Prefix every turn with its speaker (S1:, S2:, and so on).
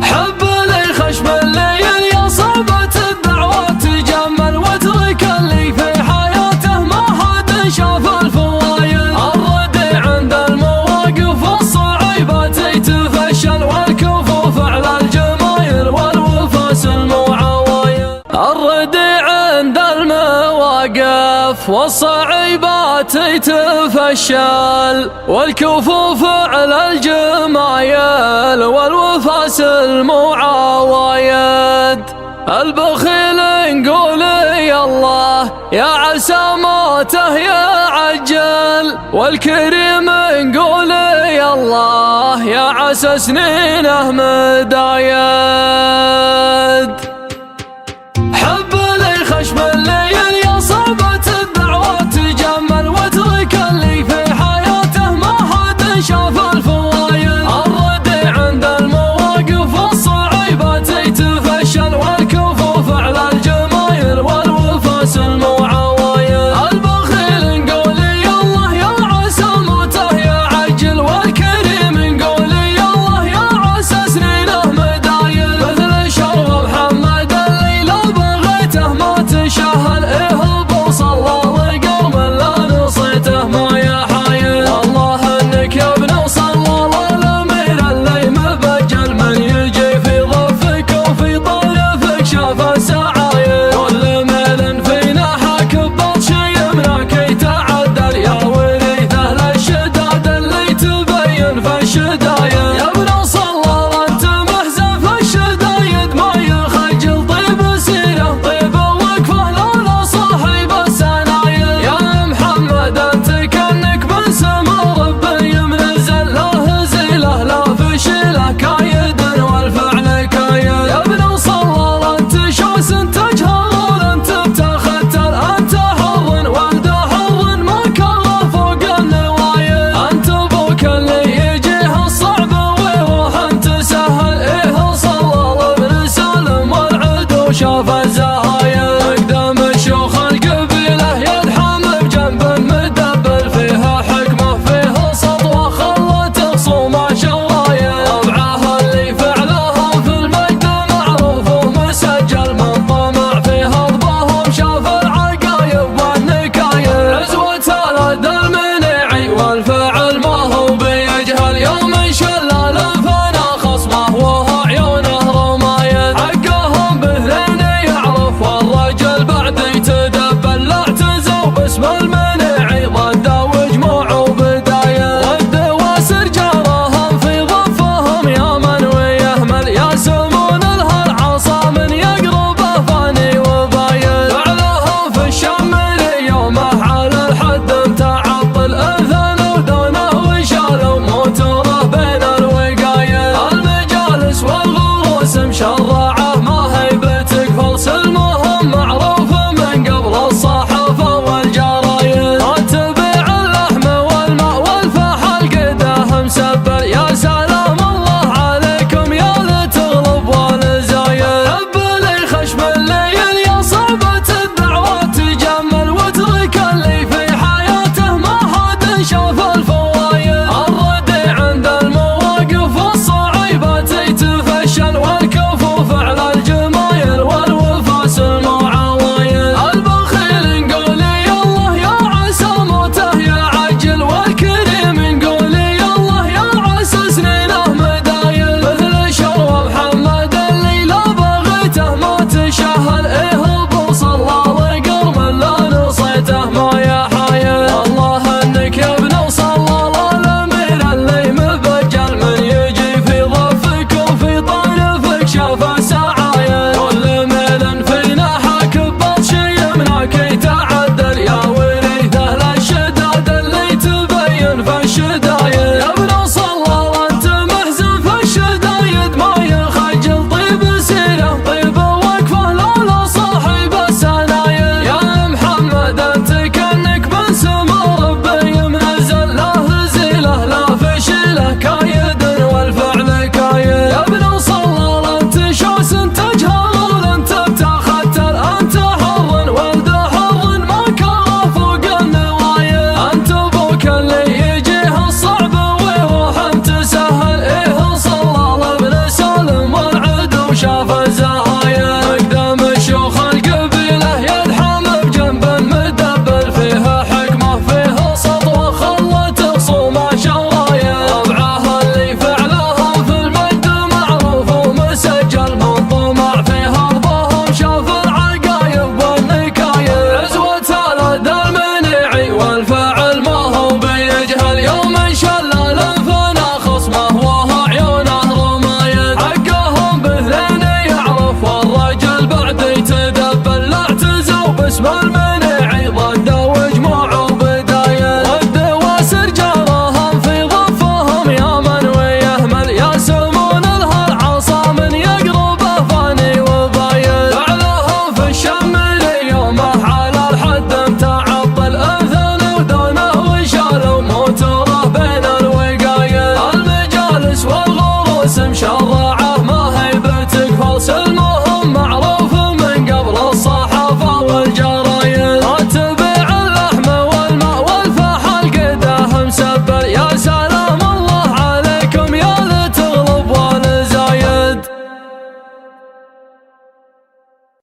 S1: حب لي خشم الليل يا صعبة الدعوة تجمل، واترك اللي في حياته ما حد شاف الفوايل. الردي عند المواقف والصعيبات يتفشل، والكفوف على الجمايل والوفاس المعوايل. الردي عند المواقف والصعيبات يتفشل، والكفوف على الجمايل والوفاس المعوايد. البخيل نقول يا الله يا عسى موته يعجل، والكريم نقول يا الله يا عسى سنينه مدايد. حب لي خشم الليل يا صعبة الدعوة تجمل، واترك اللي في حياته ما حد شاف الفوايل. الردي عند المواقف والصعيبات يتفشل، والكفوف على الجمايل والوفاس